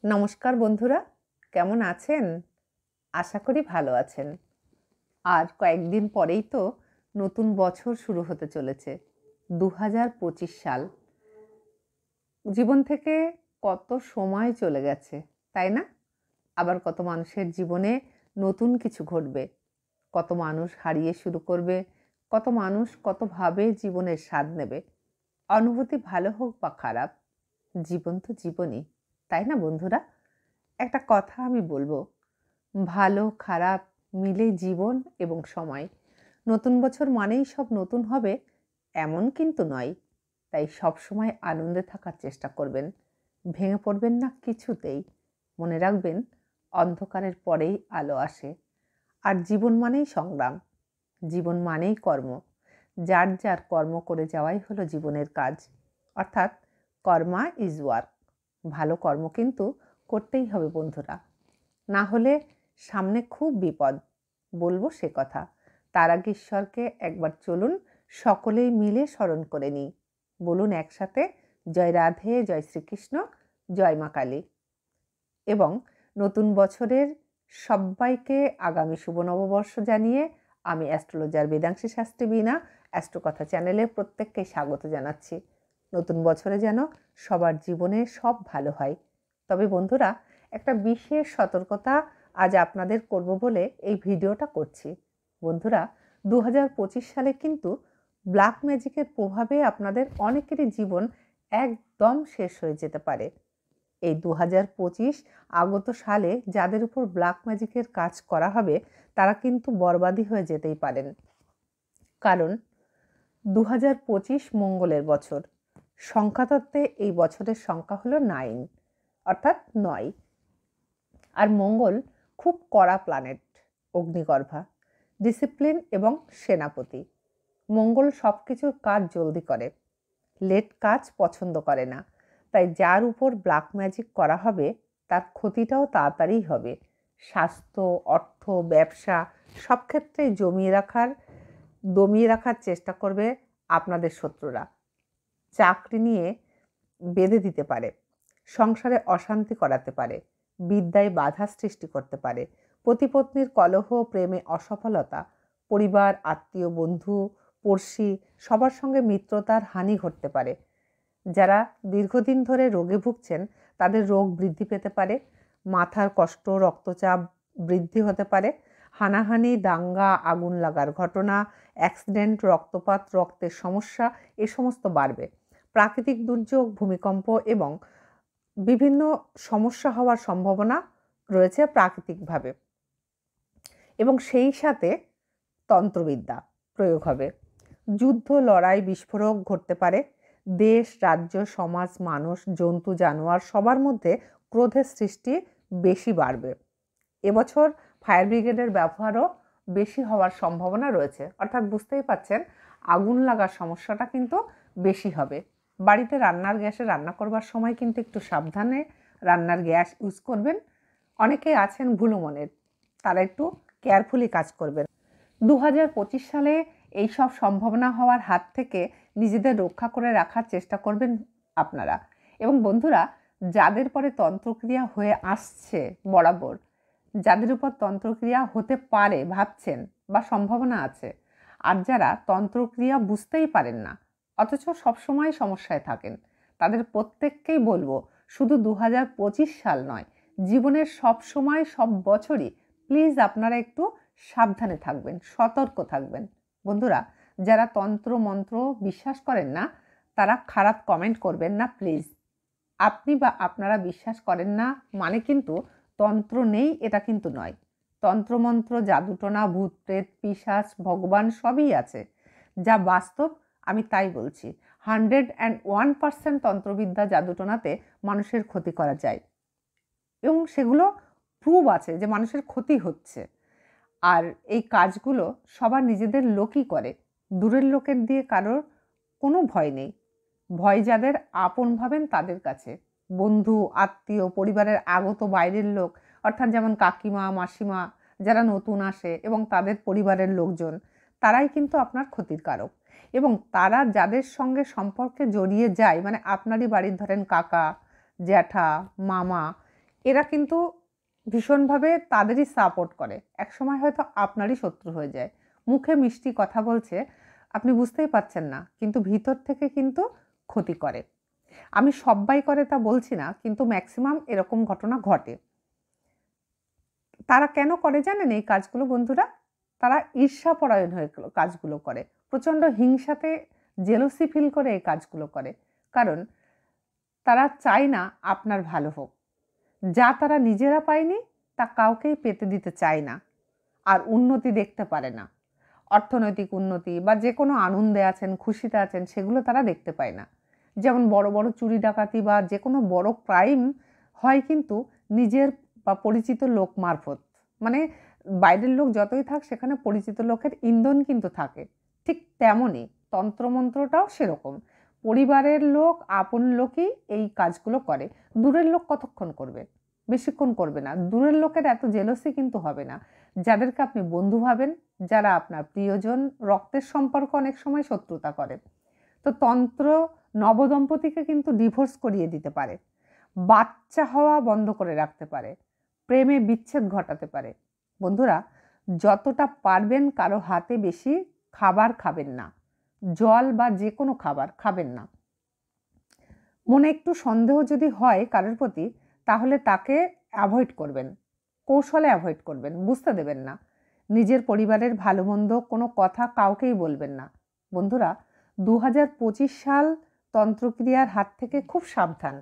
নমস্কার বন্ধুরা, কেমন আছেন? আশা করি ভালো আছেন। আর কয়েকদিন পরেই তো নতুন বছর শুরু হতে চলেছে। ২০২৫ সাল। জীবন থেকে কত সময় চলে গেছে, তাই না? আবার কত মানুষের জীবনে নতুন কিছু ঘটবে। কত মানুষ হারিয়ে শুরু করবে, কত মানুষ কতভাবে জীবনের স্বাদ নেবে। অনুভূতি ভালো হোক বা খারাপ, জীবন তো জীবনই, তাই না বন্ধুরা? একটা কথা আমি বলবো, ভালো খারাপ মিলে জীবন এবং সময়। নতুন বছর মানেই সব নতুন হবে এমন কিন্তু নয়। তাই সবসময় আনন্দে থাকার চেষ্টা করবেন, ভেঙে পড়বেন না কিছুতেই। মনে রাখবেন, অন্ধকারের পরেই আলো আসে। আর জীবন মানেই সংগ্রাম, জীবন মানেই কর্ম। যার যার কর্ম করে যাওয়াই হলো জীবনের কাজ। অর্থাৎ কর্মা ইজ ওয়ার্ক। ভালো কর্ম কিন্তু করতেই হবে বন্ধুরা, না হলে সামনে খুব বিপদ। বলবো সে কথা, তার আগে ঈশ্বরকে একবার চলুন সকলেই মিলে স্মরণ করে নিই। বলুন একসাথে, জয় রাধে, জয় শ্রীকৃষ্ণ, জয় মা কালী। এবং নতুন বছরের সবাইকে আগামী শুভ নববর্ষ জানিয়ে আমি অ্যাস্ট্রোলজার বেদাংশী শাস্ত্রী বীণা অ্যাস্ট্রোকথা চ্যানেলে প্রত্যেককে স্বাগত জানাচ্ছি। নতুন বছরে যেন সবার জীবনে সব ভালো হয়। তবে বন্ধুরা, একটা বিশেষ সতর্কতা আজ আপনাদের করব বলে এই ভিডিওটা করছি। বন্ধুরা, ২০২৫ সালে কিন্তু ব্ল্যাক ম্যাজিকের প্রভাবে আপনাদের অনেকেরই জীবন একদম শেষ হয়ে যেতে পারে। এই ২০২৫ আগত সালে যাদের উপর ব্ল্যাক ম্যাজিকের কাজ করা হবে তারা কিন্তু বরবাদী হয়ে যেতেই পারেন। কারণ ২০২৫ মঙ্গলের বছর। সংখ্যাতত্ত্বে এই বছরের সংখ্যা হলো 9, অর্থাৎ 9। আর মঙ্গল খুব কড়া প্ল্যানেট, অগ্নিগর্ভা, ডিসিপ্লিন এবং সেনাপতি। মঙ্গল সব কিছুর কাজ জলদি করে, লেট কাজ পছন্দ করে না। তাই যার উপর ব্ল্যাক ম্যাজিক করা হবে তার ক্ষতিটাও তাড়াতাড়িই হবে। স্বাস্থ্য, অর্থ, ব্যবসা সব ক্ষেত্রেই দমিয়ে রাখার চেষ্টা করবে আপনাদের শত্রুরা। চাকরি নিয়ে বেঁধে দিতে পারে, সংসারে অশান্তি করাতে পারে, বিদ্যায় বাধা সৃষ্টি করতে পারে, পতিপত্নীর কলহ, প্রেমে অসফলতা, পরিবার, আত্মীয়, বন্ধু, পড়শি সবার সঙ্গে মিত্রতার হানি ঘটতে পারে। যারা দীর্ঘদিন ধরে রোগে ভুগছেন তাদের রোগ বৃদ্ধি পেতে পারে, মাথার কষ্ট, রক্তচাপ বৃদ্ধি হতে পারে, হানাহানি, দাঙ্গা, আগুন লাগার ঘটনা, অ্যাক্সিডেন্ট, রক্তপাত, রক্তের সমস্যা এ সমস্ত বাড়বে। প্রাকৃতিক দুর্যোগ, ভূমিকম্প এবং বিভিন্ন সমস্যা হওয়ার সম্ভাবনা রয়েছে প্রাকৃতিকভাবে। এবং সেই সাথে তন্ত্রবিদ্যা প্রয়োগ হবে। যুদ্ধ, লড়াই, বিস্ফোরক ঘটতে পারে। দেশ, রাজ্য, সমাজ, মানুষ, জন্তু, জানোয়ার সবার মধ্যে ক্রোধের সৃষ্টি বেশি বাড়বে। এবছর ফায়ার ব্রিগেডের ব্যবহারও বেশি হওয়ার সম্ভাবনা রয়েছে। অর্থাৎ বুঝতেই পাচ্ছেন, আগুন লাগার সমস্যাটা কিন্তু বেশি হবে। বাড়িতে রান্নার গ্যাসে রান্না করবার সময় কিন্তু একটু সাবধানে রান্নার গ্যাস ইউজ করবেন। অনেকেই আছেন ভুলো মনের, তারা একটু কেয়ারফুলি কাজ করবেন। ২০২৫ সালে এইসব সম্ভাবনা হওয়ার হাত থেকে নিজেদের রক্ষা করে রাখার চেষ্টা করবেন আপনারা। এবং বন্ধুরা, যাদের পরে তন্ত্রক্রিয়া হয়ে আসছে বরাবর, যাদের উপর তন্ত্রক্রিয়া হতে পারে ভাবছেন বা সম্ভাবনা আছে, আর যারা তন্ত্রক্রিয়া বুঝতেই পারেন না অথচ সবসময় সমস্যায় থাকেন, তাদের প্রত্যেককেই বলবো, শুধু ২০২৫ সাল নয়, জীবনের সব সময় সব বছরই প্লিজ আপনারা একটু সাবধানে থাকবেন, সতর্ক থাকবেন। বন্ধুরা, যারা তন্ত্র মন্ত্র বিশ্বাস করেন না তারা খারাপ কমেন্ট করবেন না প্লিজ। আপনি বা আপনারা বিশ্বাস করেন না মানে কিন্তু তন্ত্র নেই এটা কিন্তু নয়। তন্ত্রমন্ত্র, জাদুটোনা, ভূত প্রেত, পিশাচ, ভগবান সবই আছে। যা বাস্তব আমি তাই বলছি। 101% তন্ত্রবিদ্যা, জাদুটোনাতে মানুষের ক্ষতি করা যায় এবং সেগুলো প্রুভ আছে যে মানুষের ক্ষতি হচ্ছে। আর এই কাজগুলো সবার নিজেদের লোকই করে, দূরের লোকের দিয়ে কারোর কোনো ভয় নেই। ভয় যাদের আপন ভাবেন তাদের কাছে, বন্ধু, আত্মীয়, পরিবারের আগত বাইরের লোক, অর্থাৎ যেমন কাকিমা, মাসিমা যারা নতুন আসে এবং তাদের পরিবারের লোকজন, তারাই কিন্তু আপনার ক্ষতির কারক। এবং তারা যাদের সঙ্গে সম্পর্কে জড়িয়ে যায়, মানে আপনারই বাড়ির ধরেন কাকা, জ্যাঠা, মামা, এরা কিন্তু ভীষণভাবে তাদেরই সাপোর্ট করে, একসময় হয়তো আপনারই শত্রু হয়ে যায়। মুখে মিষ্টি কথা বলছে, আপনি বুঝতেই পারছেন না, কিন্তু ভিতর থেকে কিন্তু ক্ষতি করে। আমি সবাই করে তা বলছি না, কিন্তু ম্যাক্সিমাম এরকম ঘটনা ঘটে। তারা কেন করে জানেন এই কাজগুলো বন্ধুরা? তারা ঈর্ষাপরায়ণ হয়ে কাজগুলো করে, প্রচণ্ড হিংসাতে জেলসি ফিল করে এই কাজগুলো করে। কারণ তারা চায় না আপনার ভালো হোক। যা তারা নিজেরা পায়নি তা কাউকেই পেতে দিতে চায় না, আর উন্নতি দেখতে পারে না। অর্থনৈতিক উন্নতি বা যে কোনো আনন্দে আছেন, খুশিতে আছেন, সেগুলো তারা দেখতে পায় না। যেমন বড় বড় চুরি ডাকাতি বা যে কোনো বড় ক্রাইম হয় কিন্তু নিজের বা পরিচিত লোক মারফত। মানে বাইরের লোক যতই থাক, সেখানে পরিচিত লোকের ইন্ধন কিন্তু থাকে। ঠিক তেমনই তন্ত্রমন্ত্রটাও সেরকম। পরিবারের লোক, আপন লোকই এই কাজগুলো করে। দূরের লোক কতক্ষণ করবে? বেশিক্ষণ করবে না। দূরের লোকের এত জেলসি কিন্তু হবে না। যাদেরকে আপনি বন্ধু ভাবেন, যারা আপনার প্রিয়জন, রক্তের সম্পর্ক অনেক সময় শত্রুতা করে। তো তন্ত্র নবদম্পতিকে কিন্তু ডিভোর্স করিয়ে দিতে পারে, বাচ্চা হওয়া বন্ধ করে রাখতে পারে, প্রেমে বিচ্ছেদ ঘটাতে পারে। বন্ধুরা, যতটা পারবেন কারো হাতে বেশি খাবার খাবেন না, জল বা যে কোনো খাবার খাবেন না। মনে একটু সন্দেহ যদি হয় কারোর প্রতি, তাহলে তাকে অ্যাভয়েড করবেন, কৌশলে অ্যাভয়েড করবেন, বুঝতে দেবেন না। নিজের পরিবারের ভালো মন্দ কোনো কথা কাউকেই বলবেন না। বন্ধুরা, 2025 সাল তন্ত্রক্রিয়ার হাত থেকে খুব সাবধান,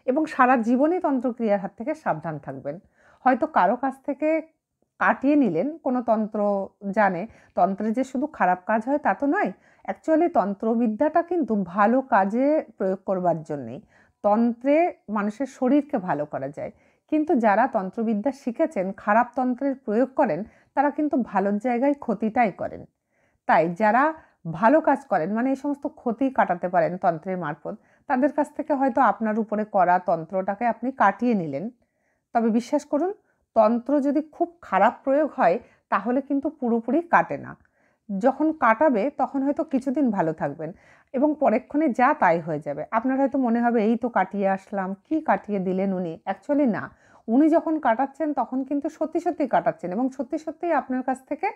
এবং সারা জীবনই তন্ত্রক্রিয়ার হাত থেকে সাবধান থাকবেন। হয়তো কারো কাছ থেকে কাটিয়ে নিলেন, কোনো তন্ত্র জানে, তন্ত্রে যে শুধু খারাপ কাজ হয় তা তো নয়। অ্যাকচুয়ালি তন্ত্রবিদ্যাটা কিন্তু ভালো কাজে প্রয়োগ করবার জন্যেই। তন্ত্রে মানুষের শরীরকে ভালো করা যায়, কিন্তু যারা তন্ত্রবিদ্যা শিখেছেন, খারাপ তন্ত্রের প্রয়োগ করেন, তারা কিন্তু ভালোর জায়গায় ক্ষতিটাই করেন। তাই যারা ভালো কাজ করেন, মানে এই সমস্ত ক্ষতি কাটাতে পারেন তন্ত্রের মারফত, তাদের কাছ থেকে হয়তো আপনার উপরে করা তন্ত্রটাকে আপনি কাটিয়ে নিলেন। তবে বিশ্বাস করুন, তন্ত্র যদি খুব খারাপ প্রয়োগ হয়, তাহলে কিন্তু পুরোপুরি কাটে না। যখন কাটাবে তখন হয়তো কিছুদিন ভালো থাকবেন, এবং পরেক্ষণে যা তাই হয়ে যাবে। আপনার হয়তো মনে হবে এই তো কাটিয়ে আসলাম, কি কাটিয়ে দিলেন উনি। অ্যাকচুয়ালি না, উনি যখন কাটাচ্ছেন তখন কিন্তু সত্যি সত্যি কাটাচ্ছেন, এবং সত্যি সত্যিই আপনার কাছ থেকে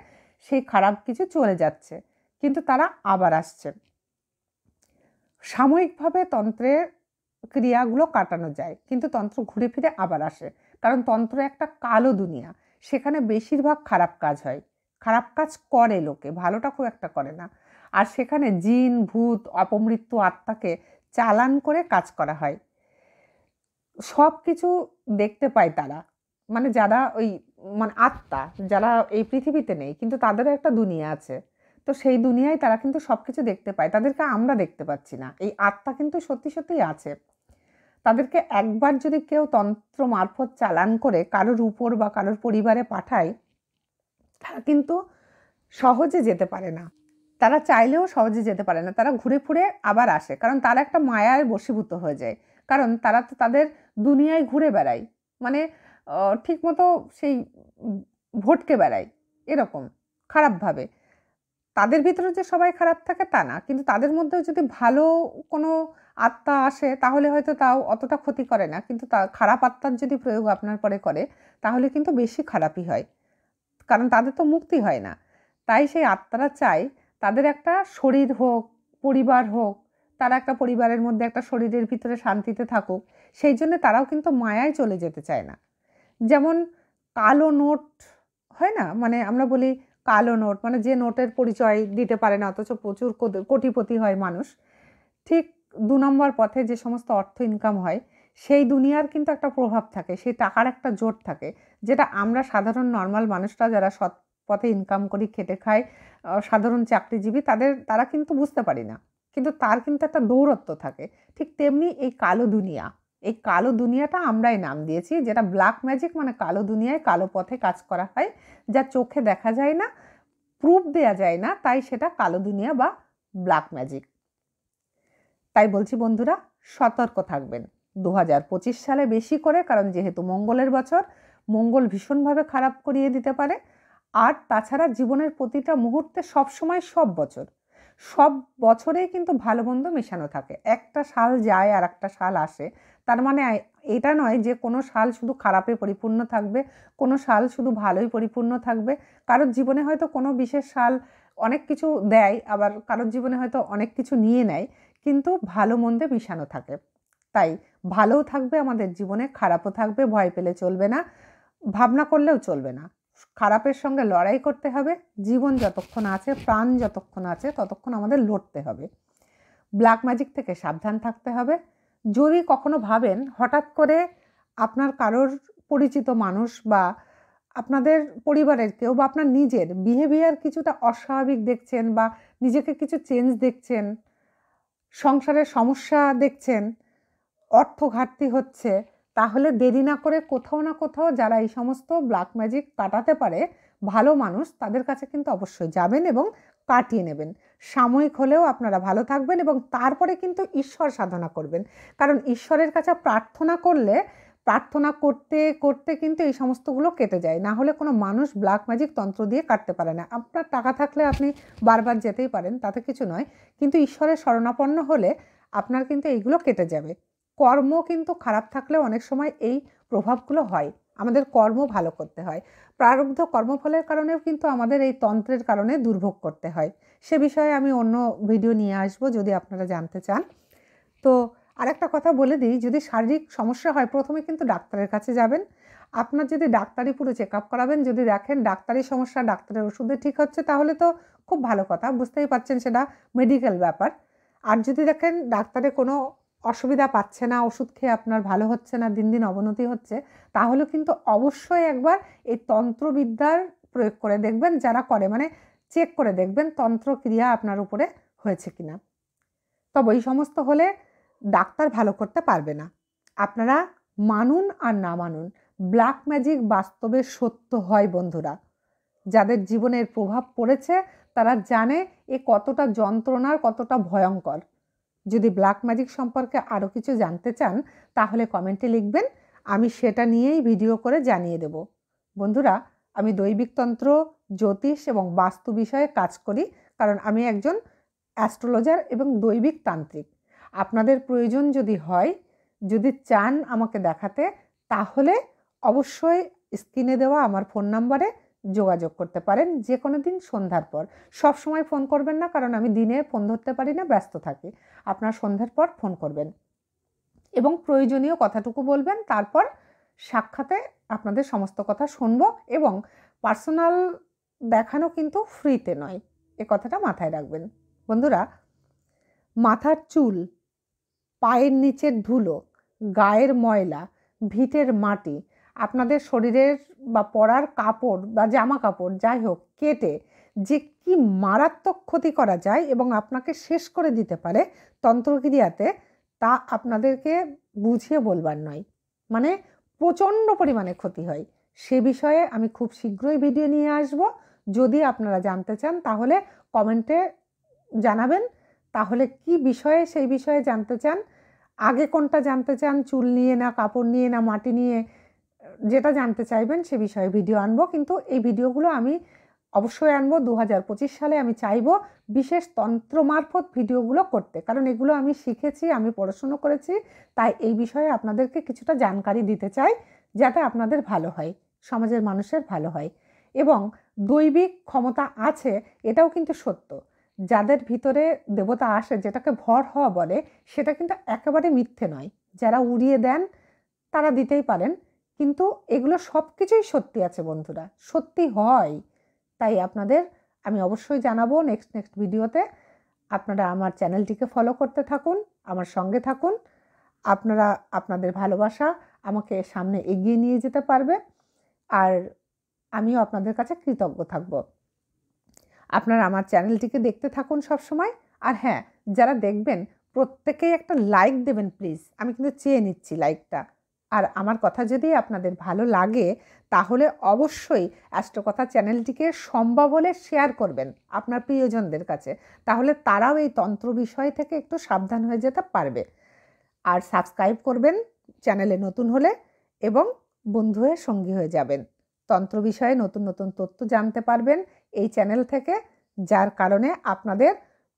সেই খারাপ কিছু চলে যাচ্ছে, কিন্তু তারা আবার আসছে। সাময়িকভাবে তন্ত্রের ক্রিয়াগুলো কাটানো যায়, কিন্তু তন্ত্র ঘুরে ফিরে আবার আসে। কারণ তন্ত্র একটা কালো দুনিয়া, সেখানে বেশিরভাগ খারাপ কাজ হয়, খারাপ কাজ করে লোকে, ভালোটা খুব একটা করে না। আর সেখানে জিন, ভূত, অপমৃত্যু আত্মাকে চালান করে কাজ করা হয়। সব কিছু দেখতে পায় তারা, মানে যারা ওই, মানে আত্মা যারা এই পৃথিবীতে নেই, কিন্তু তাদেরও একটা দুনিয়া আছে। তো সেই দুনিয়ায় তারা কিন্তু সব কিছু দেখতে পায়, তাদেরকে আমরা দেখতে পাচ্ছি না। এই আত্মা কিন্তু সত্যি সত্যিই আছে। তাদেরকে একবার যদি কেউ তন্ত্র মারফত চালান করে কারোর উপর বা কারোর পরিবারে পাঠায়, তারা কিন্তু সহজে যেতে পারে না। তারা চাইলেও সহজে যেতে পারে না, তারা ঘুরে ফিরে আবার আসে, কারণ তারা একটা মায়ায় বশীভূত হয়ে যায়। কারণ তারা তো তাদের দুনিয়ায় ঘুরে বেড়ায়, মানে ঠিকমতো সেই ভটকে বেড়ায়, এরকম খারাপভাবে। তাদের ভিতরে যে সবাই খারাপ থাকে তা না, কিন্তু তাদের মধ্যেও যদি ভালো কোনো আত্মা আসে, তাহলে হয়তো তাও অতটা ক্ষতি করে না। কিন্তু খারাপ আত্মার যদি প্রয়োগ আপনার পরে করে, তাহলে কিন্তু বেশি খারাপই হয়, কারণ তাদের তো মুক্তি হয় না। তাই সেই আত্মারা চায় তাদের একটা শরীর হোক, পরিবার হোক, তারা একটা পরিবারের মধ্যে একটা শরীরের ভিতরে শান্তিতে থাকুক। সেই জন্য তারাও কিন্তু মায়ায় চলে যেতে চায় না। যেমন কালো নোট হয় না, মানে আমরা বলি কালো নোট, মানে যে নোটের পরিচয় দিতে পারে না, অথচ প্রচুর কোটিপতি হয় মানুষ। ঠিক ২ নম্বর পথে যে সমস্ত অর্থ ইনকাম হয়, সেই দুনিয়ার কিন্তু একটা প্রভাব থাকে, সেই টাকার একটা জোট থাকে, যেটা আমরা সাধারণ নর্মাল মানুষরা যারা সৎ পথে ইনকাম করি, খেটে খাই, সাধারণ চাকরিজীবী, তারা কিন্তু বুঝতে পারি না। কিন্তু তার কিন্তু একটা দৌরত্ব থাকে। ঠিক তেমনি এই কালো দুনিয়া, এই কালো দুনিয়াটা আমরাই নাম দিয়েছি, যেটা ব্ল্যাক ম্যাজিক, মানে কালো দুনিয়ায় কালো পথে কাজ করা হয়, যা চোখে দেখা যায় না, প্রুফ দেয়া যায় না, তাই সেটা কালো দুনিয়া বা ব্ল্যাক ম্যাজিক। তাই বলছি বন্ধুরা, সতর্ক থাকবেন 2025 সালে বেশি করে, কারণ যেহেতু মঙ্গলের বছর, মঙ্গল ভীষণভাবে খারাপ করিয়ে দিতে পারে। আর তাছাড়া জীবনের প্রতিটা মুহূর্তে সবসময়, সব বছরেই কিন্তু ভালো মন্দ মেশানো থাকে। একটা সাল যায় আর একটা সাল আসে, তার মানে এটা নয় যে কোনো সাল শুধু খারাপে পরিপূর্ণ থাকবে, কোনো সাল শুধু ভালোই পরিপূর্ণ থাকবে। কারোর জীবনে হয়তো কোনো বিশেষ সাল অনেক কিছু দেয়, আবার কারোর জীবনে হয়তো অনেক কিছু নিয়ে নেয়, কিন্তু ভালো মন্দে মিশানো থাকে। তাই ভালোও থাকবে আমাদের জীবনে, খারাপও থাকবে, ভয় পেলে চলবে না, ভাবনা করলেও চলবে না। খারাপের সঙ্গে লড়াই করতে হবে। জীবন যতক্ষণ আছে, প্রাণ যতক্ষণ আছে, ততক্ষণ আমাদের লড়তে হবে। ব্ল্যাক ম্যাজিক থেকে সাবধান থাকতে হবে। যদি কখনো ভাবেন হঠাৎ করে আপনার কারোর পরিচিত মানুষ বা আপনাদের পরিবারের কেউ বা আপনার নিজের বিহেভিয়ার কিছুটা অস্বাভাবিক দেখছেন, বা নিজেকে কিছু চেঞ্জ দেখছেন, সংসারের সমস্যা দেখছেন, অর্থ ঘাটতি হচ্ছে, তাহলে দেরি না করে কোথাও না কোথাও যারা এই সমস্ত ব্ল্যাক ম্যাজিক কাটাতে পারে, ভালো মানুষ, তাদের কাছে কিন্তু অবশ্যই যাবেন এবং কাটিয়ে নেবেন। সাময়িক হলেও আপনারা ভালো থাকবেন এবং তারপরে কিন্তু ঈশ্বর সাধনা করবেন। কারণ ঈশ্বরের কাছে প্রার্থনা করতে করতে কিন্তু এই সমস্তগুলো কেটে যায়। না হলে কোনো মানুষ ব্ল্যাক ম্যাজিক তন্ত্র দিয়ে কাটতে পারে না। আপনার টাকা থাকলে আপনি বারবার যেতেই পারেন, তাতে কিছু নয়, কিন্তু ঈশ্বরের শরণাপন্ন হলে আপনার কিন্তু এইগুলো কেটে যাবে। কর্ম কিন্তু খারাপ থাকলেও অনেক সময় এই প্রভাবগুলো হয়। আমাদের কর্ম ভালো করতে হয়। প্রারব্ধ কর্মফলের কারণেও কিন্তু আমাদের এই তন্ত্রের কারণে দুর্ভোগ করতে হয়। সে বিষয়ে আমি অন্য ভিডিও নিয়ে আসবো যদি আপনারা জানতে চান। তো আরেকটা কথা বলে দিই, যদি শারীরিক সমস্যা হয় প্রথমে কিন্তু ডাক্তারের কাছে যাবেন। আপনার যদি ডাক্তারি পুরো চেক আপ করাবেন, যদি দেখেন ডাক্তারি সমস্যা ডাক্তারের ওষুধে ঠিক হচ্ছে, তাহলে তো খুব ভালো কথা, বুঝতেই পারছেন সেটা মেডিকেল ব্যাপার। আর যদি দেখেন ডাক্তারে কোনো অসুবিধা পাচ্ছে না, ওষুধ খেয়ে আপনার ভালো হচ্ছে না, দিন দিন অবনতি হচ্ছে, তাহলে কিন্তু অবশ্যই একবার এই তন্ত্রবিদ্যার প্রয়োগ করে দেখবেন। যারা করে মানে চেক করে দেখবেন তন্ত্রক্রিয়া আপনার উপরে হয়েছে কিনা। তবে এই সমস্ত হলে ডাক্তার ভালো করতে পারবে না। আপনারা মানুন আর না মানুন, ব্ল্যাক ম্যাজিক বাস্তবে সত্য হয় বন্ধুরা। যাদের জীবনের প্রভাব পড়েছে তারা জানে এ কতটা যন্ত্রণার, কতটা ভয়ঙ্কর। যদি ব্ল্যাক ম্যাজিক সম্পর্কে আরও কিছু জানতে চান তাহলে কমেন্টে লিখবেন, আমি সেটা নিয়েই ভিডিও করে জানিয়ে দেব। বন্ধুরা, আমি দৈবিক তন্ত্র, জ্যোতিষ এবং বাস্তু বিষয়ে কাজ করি, কারণ আমি একজন অ্যাস্ট্রোলজার এবং দৈবিক তান্ত্রিক। আপনাদের প্রয়োজন যদি হয়, যদি চান আমাকে দেখাতে, তাহলে অবশ্যই স্ক্রিনে দেওয়া আমার ফোন নাম্বারে যোগাযোগ করতে পারেন যে কোনো দিন সন্ধ্যার পর। সব সময় ফোন করবেন না, কারণ আমি দিনে ফোন ধরতে পারি না, ব্যস্ত থাকি। আপনার সন্ধ্যার পর ফোন করবেন এবং প্রয়োজনীয় কথাটুকু বলবেন। তারপর সাক্ষাতে আপনাদের সমস্ত কথা শুনবো, এবং পার্সোনাল দেখানো কিন্তু ফ্রিতে নয়, এ কথাটা মাথায় রাখবেন। বন্ধুরা, মাথার চুল, পায়ের নিচের ধুলো, গায়ের ময়লা, ভিটের মাটি, আপনাদের শরীরের বা পরার কাপড় বা জামা কাপড় যাই হোক কেটে যে কি মারাত্মক ক্ষতি করা যায় এবং আপনাকে শেষ করে দিতে পারে তন্ত্রক্রিয়াতে, তা আপনাদেরকে বুঝিয়ে বলবার নয়। মানে প্রচণ্ড পরিমাণে ক্ষতি হয়। সে বিষয়ে আমি খুব শীঘ্রই ভিডিও নিয়ে আসব। যদি আপনারা জানতে চান তাহলে কমেন্টে জানাবেন। তাহলে কি বিষয়ে, সেই বিষয়ে জানতে চান, আগে কোনটা জানতে চান, চুল নিয়ে না কাপড় নিয়ে না মাটি নিয়ে, যেটা জানতে চাইবেন সে বিষয়ে ভিডিও আনবো। কিন্তু এই ভিডিওগুলো আমি অবশ্যই আনবো 2025 সালে। আমি চাইবো বিশেষ তন্ত্র মারফত ভিডিওগুলো করতে, কারণ এগুলো আমি শিখেছি, আমি পড়াশুনো করেছি, তাই এই বিষয়ে আপনাদেরকে কিছুটা জানকারি দিতে চাই, যাতে আপনাদের ভালো হয়, সমাজের মানুষের ভালো হয়। এবং দৈবিক ক্ষমতা আছে এটাও কিন্তু সত্য। যাদের ভিতরে দেবতা আসে, যেটাকে ভর হওয়া বলে, সেটা কিন্তু একেবারে মিথ্যে নয়। যারা উড়িয়ে দেন তারা দিতেই পারেন, কিন্তু এগুলো সব কিছুই সত্যি আছে বন্ধুরা, সত্যি হয়। তাই আপনাদের আমি অবশ্যই জানাবো নেক্সট ভিডিওতে। আপনারা আমার চ্যানেলটিকে ফলো করতে থাকুন, আমার সঙ্গে থাকুন। আপনারা আপনাদের ভালোবাসা আমাকে সামনে এগিয়ে নিয়ে যেতে পারবে, আর আমিও আপনাদের কাছে কৃতজ্ঞ থাকব। আপনারা আমার চ্যানেলটিকে দেখতে থাকুন সব সময়। আর হ্যাঁ, যারা দেখবেন প্রত্যেকেই একটা লাইক দেবেন প্লিজ, আমি কিন্তু চেয়ে নিচ্ছি লাইকটা। আর আমার কথা যদি আপনাদের ভালো লাগে তাহলে অবশ্যই অ্যাস্ট্রোকথা চ্যানেলটিকে সম্ভব হলে শেয়ার করবেন আপনার প্রিয়জনদের কাছে, তাহলে তারাও এই তন্ত্র বিষয় থেকে একটু সাবধান হয়ে যেতে পারবে। আর সাবস্ক্রাইব করবেন চ্যানেলে নতুন হলে, এবং বন্ধু হয়ে সঙ্গী হয়ে যাবেন। তন্ত্র বিষয়ে নতুন নতুন তথ্য জানতে পারবেন এই চ্যানেল থেকে, যার কারণে আপনাদের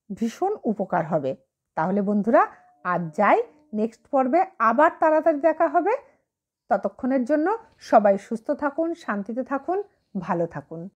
ভীষণ উপকার হবে। তাহলে বন্ধুরা, আজ যাই, নেক্সট পর্বে আবার তাড়াতাড়ি দেখা হবে। ততক্ষণের জন্য সবাই সুস্থ থাকুন, শান্তিতে থাকুন, ভালো থাকুন।